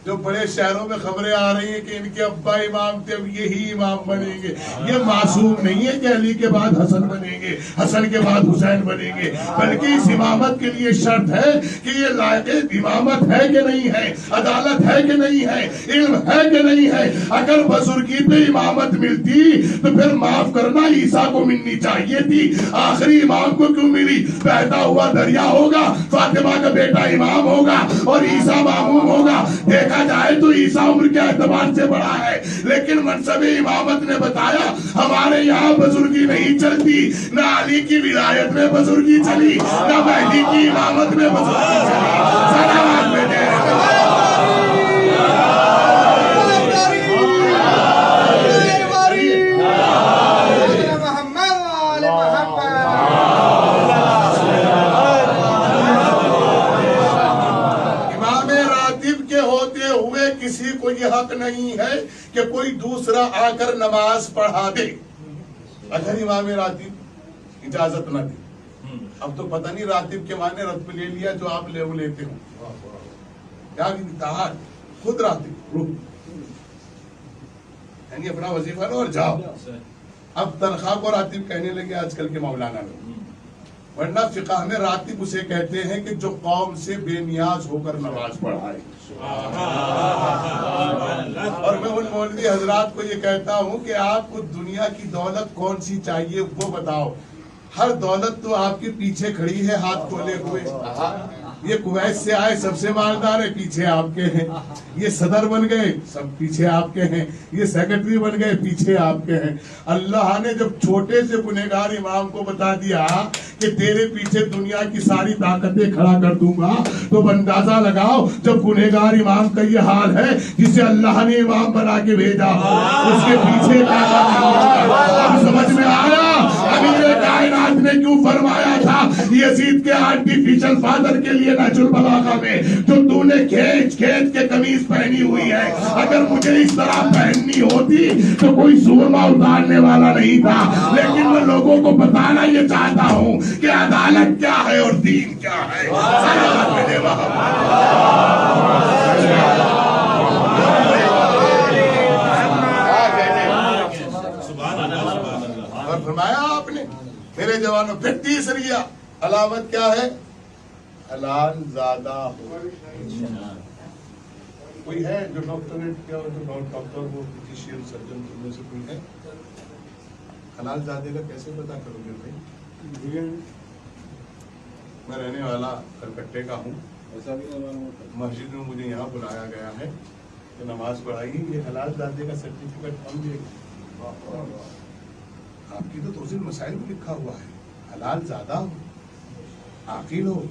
Speaker 3: جو بڑے شہروں میں خبریں آ رہی ہیں کہ ان کے ابا امام تھے, اب یہی امام بنیں گے. یہ معصوم نہیں ہے کہ علی کے بعد حسن بنیں گے, حسن کے بعد حسین بنیں گے, بلکہ اس امامت کے لیے شرط ہے کہ یہ لائق امامت ہے کہ نہیں ہے, عدالت ہے کہ نہیں ہے, علم ہے کہ نہیں ہے. اگر بزرگی پہ امامت ملتی تو پھر معاف کرنا, عیسیٰ کو ملنی چاہیے تھی, آخری امام کو کیوں ملی؟ پیدا ہوا دریا ہوگا, فاطمہ کا بیٹا امام ہوگا اور عیسیٰ معموم ہوگا. دیکھا جائے تو عیسیٰ عمر کے اعتبار سے بڑا ہے, لیکن منصب امامت نے بتایا ہمارے یہاں بزرگی نہیں چلتی. نہ علی کی ولایت میں بزرگی چلی, نہ مہدی کی امامت میں بزرگی چلی. سلامات میں دے کسی کو یہ حق نہیں ہے کہ کوئی دوسرا آ کر نماز پڑھا دے, اگر امام راتب اجازت نہ دے. اب تو پتہ نہیں راتب کے معنی رتب لے لیا جو آپ لیتے ہو, کیا اتحاد, خود راتب یعنی اپنا وظیفہ لو اور جاؤ. اب تنخواہ کو راتب کہنے لگے آج کل کے مولانا لوگ, ورنہ فقہ میں راتب اسے کہتے ہیں کہ جو قوم سے بے نیاز ہو کر نماز پڑھائے. اور میں ان مولوی حضرات کو یہ کہتا ہوں کہ آپ کو دنیا کی دولت کون سی چاہیے وہ بتاؤ. ہر دولت تو آپ کے پیچھے کھڑی ہے ہاتھ کھولے ہوئے. یہ کویت سے آئے سب سے مالدار ہے, پیچھے آپ کے ہیں. یہ صدر بن گئے, سب پیچھے آپ کے ہیں. یہ سیکرٹری بن گئے, پیچھے آپ کے ہیں. اللہ نے جب چھوٹے سے گنہگار امام کو بتا دیا کہ تیرے پیچھے دنیا کی ساری طاقتیں کھڑا کر دوں گا, تو اندازہ لگاؤ جب گنہگار امام کا یہ حال ہے جسے اللہ نے امام بنا کے بھیجا, اس کے پیچھے اب سمجھ میں آیا امیر کائنات نے کیوں فرمایا تھا یزید کے آرٹیفیشل فادر کے لیے نہج البلاغہ میں, جو تو نے کھینچ کھینچ کے قمیض پہنی ہوئی ہے, اگر مجھے اس طرح پہننی ہوتی تو کوئی سورما اتارنے والا نہیں تھا. لیکن میں لوگوں کو بتانا یہ چاہتا ہوں کہ عدالت کیا ہے اور دین کیا ہے. اور فرمایا آپ نے میرے جوانوں, پھر تیسری علامت کیا ہے؟ حلال زادہ ہو. کوئی ہے جو ڈاکٹریٹ کیا ہو, جو ڈاکٹر ہو, فزیشین, سرجن, تم میں سے کوئی ہے؟ حلال زادے کا کیسے پتا کرو گے بھائی؟ میں رہنے والا کلکٹے کا ہوں, مسجد میں مجھے یہاں بلایا گیا ہے کہ نماز پڑھائیے, یہ حلال زادے کا سرٹیفکیٹ ہم دے گا. آپ کی تو توضیح مسائل میں لکھا ہوا ہے حلال زادہ ہو, عاقل ہو,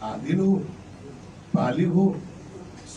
Speaker 3: عادل ہو, بالغ ہو,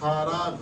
Speaker 3: 18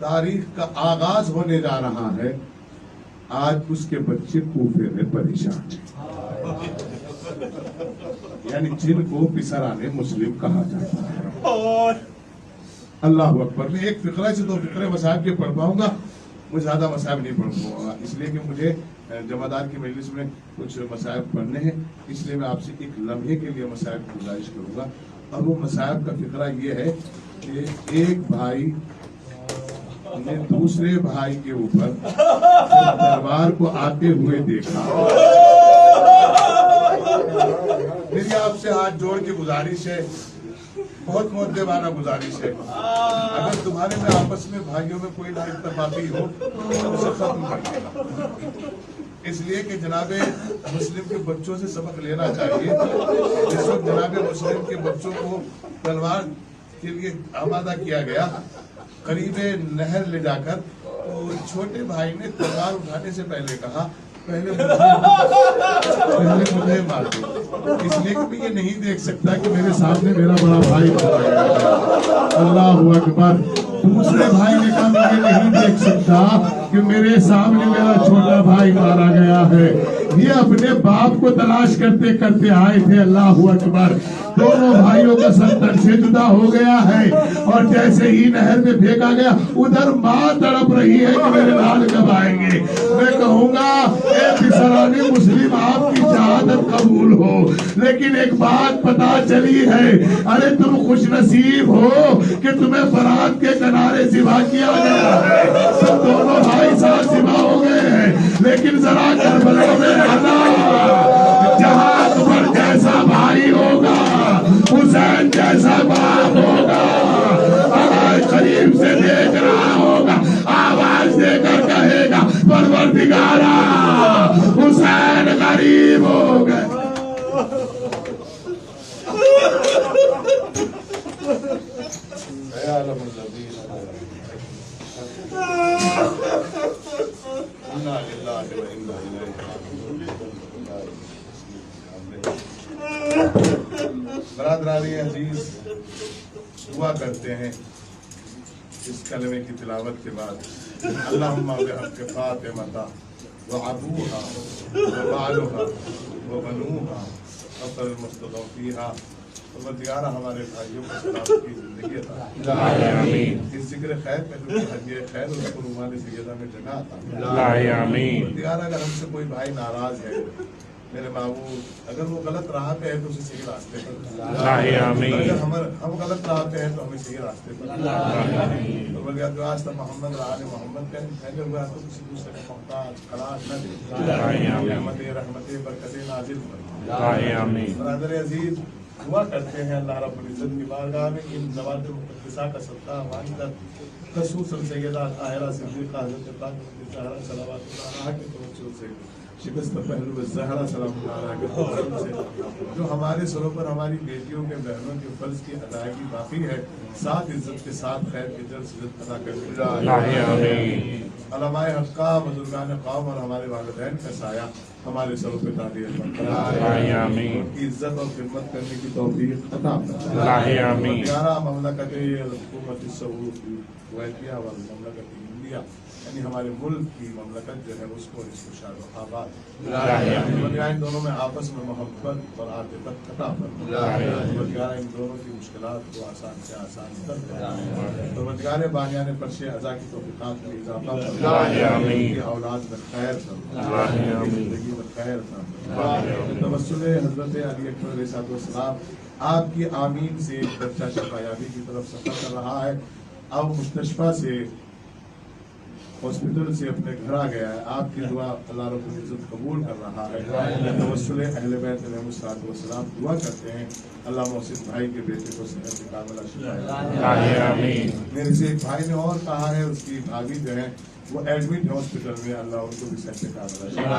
Speaker 3: تاریخ کا آغاز ہونے جا رہا ہے، آج اس کے بچے کوفے میں پریشان ہیں، یعنی جن کو پسرانے مسلم کہا جاتا ہے۔ اللہ اکبر۔ میں ایک فقرہ سے دو فقرے مصاحب کے پڑھ پاؤں گا، مجھے زیادہ مصاحب نہیں پڑھ پاؤں گا، اس لیے کہ مجھے جمعدار کی مجلس میں کچھ مصاحب پڑھنے ہیں، اس لیے میں آپ سے ایک لمحے کے لیے مصاحب کی گزارش کروں گا۔ اور وہ مصاحب کا فقرہ یہ ہے کہ ایک بھائی نے دوسرے بھائی کے اوپر تلوار کو آتے ہوئے دیکھا۔ میری آپ سے ہاتھ جوڑ کے گزارش ہے، بہت مؤدبانہ گزارش ہے، اگر تمہارے میں آپس میں بھائیوں میں کوئی نا اتفاقی ہو تو اسے ختم کر دینا، اس لیے کہ جناب مسلم کے بچوں سے سبق لینا چاہیے۔ اس وقت جناب مسلم کے بچوں کو تلوار کے لیے آمادہ کیا گیا، قریب نہر لے جا کر تو چھوٹے بھائی نے تلوار اٹھانے سے پہلے کہا پہلے مجھے مار دو، اس لیے کہ میں یہ نہیں دیکھ سکتا کہ میرے سامنے میرا بڑا بھائی مارا گیا۔ اللہ اکبر۔ دوسرے بھائی نے کہا میں یہ نہیں دیکھ سکتا کہ میرے سامنے میرا چھوٹا بھائی مارا گیا ہے۔ یہ اپنے باپ کو تلاش کرتے کرتے آئے تھے۔ اللہ اکبر۔ دونوں بھائیوں کا سر تن سے جدا ہو گیا ہے، اور جیسے ہی نہر میں پھینکا گیا ادھر ماں تڑپ رہی ہے کہ میرے لال کب آئیں گے۔ میں کہوں گا اے پسرانے مسلم آپ کی شہادت قبول ہو، لیکن ایک بات پتا چلی ہے، ارے تم خوش نصیب ہو کہ تمہیں فرات کے کنارے ذبح کیا گیا ہے۔ سب دونوں بھائی ساتھ ذبح ہو گئے ہیں، لیکن ذرا کربلا میں اللہ جہاں اکبر جیسا بھائی ہوگا، حسین جیسا باپ ہوگا، آج قریب سے دیکھ رہا ہوگا، آواز دے کر کہے گا پروردگارا حسین غریب ہو گئے۔ برادرانی عزیز، دعا کرتے ہیں اس کلمے کی تلاوت کے بعد، اللہم بحق فاطمہ وعبوہا وبالوہا وبنوہا وقر المستضعفیہا، پروردگارہ ہمارے بھائیوں کو سلامت کی زندگی عطا فرما، اس ذکر خیر میں جو ہدیہ خیر اس کو رومان سیدہ میں جگہ عطا فرما۔ پروردگارہ اگر ہم سے کوئی بھائی ناراض ہے میرے معبود، اگر وہ غلط راہ پہ ہے تو اسے صحیح راستے پر، اگر ہم غلط راہ پہ ہیں تو ہمیں صحیح راستے پر۔ پروردگار جو آج تک محمد رہا محمد کا پھیلے ہوا تو کسی دوسرے کا محتاج قرار نہ دے، رحمت برکت نازل فرما۔ برادر عزیز، دعا کرتے ہیں اللہ رب العزت کی بارگاہ میں ان زوات مقدسہ کا صدقہ مانگر خصوصاً سیدہ طاہرہ صدیقہ حضرت فاطمہ زہرا صلوات اللہ علیہا کے توسل سے، شکست پہلو زہرا سلام اللہ علیہ کے توسل سے، جو ہمارے سروں پر ہماری بیٹیوں کے بہنوں کے فرض کی ادائیگی باقی ہے، ساتھ عزت کے ساتھ خیر کے جلد سے جلد ادا کرے۔ علماء حقہ، بزرگان قوم اور ہمارے والدین کا سایہ ہمارے سروں پہ تعلیم ان کی عزت اور خدمت کرنے کی توفیق عطا فرمائے۔ پیارا مملکت حکومت سعودیہ والمملکت انڈیا، یعنی ہمارے ملک کی مملکت جو ہے اس کو شاد و آباد، ان دونوں میں آپس میں محبت اور عاطفت عطا فرمائے۔ ان دونوں کی مشکلات کو آسان سے آسان کر دے، پروردگار بانیان فرش عزا کی توفیقات میں اضافہ فرمائے، اولاد میں خیر فرمائے، زندگی میں خیر فرمائے۔ توسل حضرت علی اکبر علیہ السلام آپ کی آمین سے بچہ شفا یابی کی طرف سفر کر رہا ہے، اب مستشفیٰ سے ہاسپٹل سے اپنے گھر آ گیا ہے، آپ کی دعا اللہ رب العزت قبول کر رہا ہے۔ توسل اہل بیت علیہ السلام دعا کرتے ہیں اللہ محسن بھائی کے بیٹے کو صحت کاملہ شفا۔ میرے سے ایک بھائی نے اور کہا ہے اس کی بھابھی جو ہے وہ ایڈمٹ ہے ہاسپٹل میں، اللہ ان کو بھی صحت کاملہ شفا۔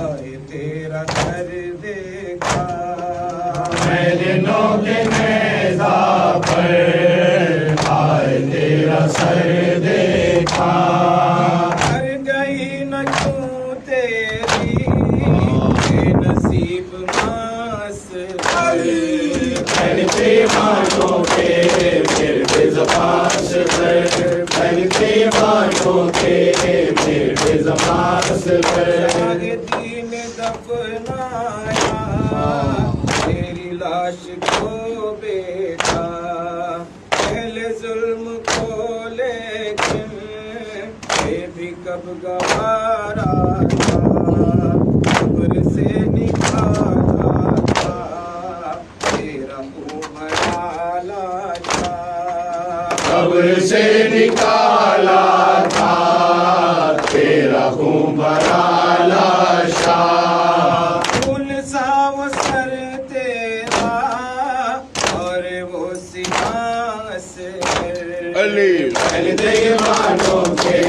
Speaker 5: آئے تیرا گھر دیکھا
Speaker 2: میں دنوں کے نیزہ پر آئے تیرا سر دیکھا
Speaker 5: کر گئی نہ کیوں تیری بے نصیب ماس
Speaker 2: پہنتے مانوں کے پھر بے زبان سے پر پہنتے مانوں کے پھر بے زبان سے پر
Speaker 5: دین دفنایا تیری لاش کو بیٹا پہلے ظلم کو لیکن یہ بھی کب گوارا تھا قبر سے نکالا تھا تیرا عمر ڈالا تھا
Speaker 2: قبر سے نکالا تھا تیرا خون بھرا لاشا
Speaker 5: خون سا وہ سر تیرا اور وہ سیاہ سے
Speaker 2: پہنتے مانوں کے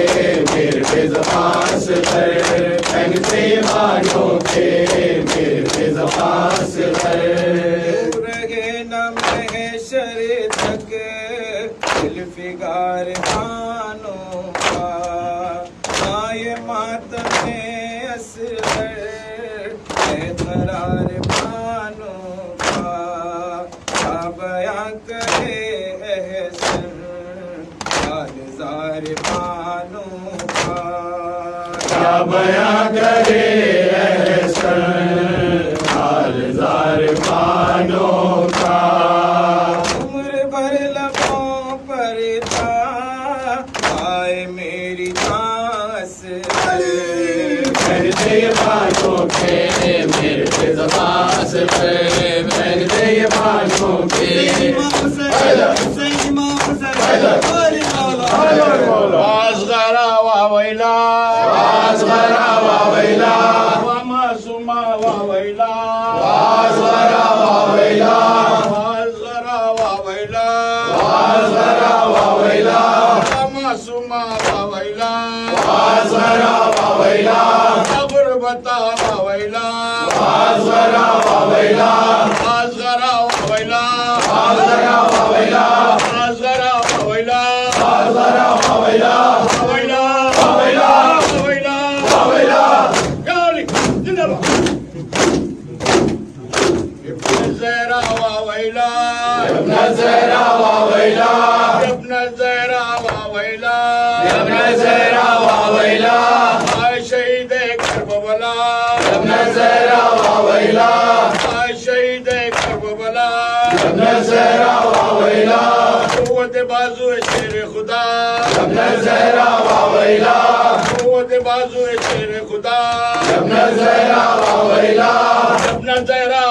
Speaker 2: پھر بے زبان سے پر پہنتے مانوں کے پھر بے زبان سے پر
Speaker 5: رہے نہ محشر تک دل فگار خانوں کا آئے ماتم اصغر اے قرار بانوں کا کیا بیان کرے احسن حال زار بانوں کا
Speaker 2: کیا بیان کرے احسن حال زار بانوں کا
Speaker 5: عمر بھر لبوں پر تھا آئے میری سانس
Speaker 2: پہنتے مانوں کے میرے بے زبان سے پر پہنتے مانوں کے
Speaker 1: أصغر وويلا
Speaker 2: أصغر وويلا
Speaker 1: وما سما وويلا
Speaker 2: أصغر وويلا
Speaker 1: أصغر وويلا
Speaker 2: أصغر وويلا
Speaker 1: وما سما وويلا
Speaker 2: أصغر وويلا
Speaker 1: غربتا وويلا
Speaker 2: أصغر وويلا
Speaker 1: أصغر وويلا
Speaker 2: أصغر وويلا
Speaker 1: أصغر وويلا
Speaker 2: أصغر وويلا
Speaker 1: وويلا
Speaker 2: وويلا
Speaker 1: وويلا
Speaker 2: وويلا
Speaker 1: يا علي جنبا ابن الزهرة وويلا
Speaker 2: ابن الزهرة وويلا
Speaker 1: ابن الزهرة وويلا
Speaker 2: ابن الزهرة وويلا
Speaker 1: شهيد كربلا
Speaker 2: ابن الزهرة وويلا
Speaker 1: شهيد كربلا
Speaker 2: ابن الزهرة وويلا
Speaker 1: قوة بازو شیر خدا
Speaker 2: ابن الزهرة وويلا
Speaker 1: قوة بازو شیر خدا
Speaker 2: ابن الزهرة وويلا
Speaker 1: ابن الزهرة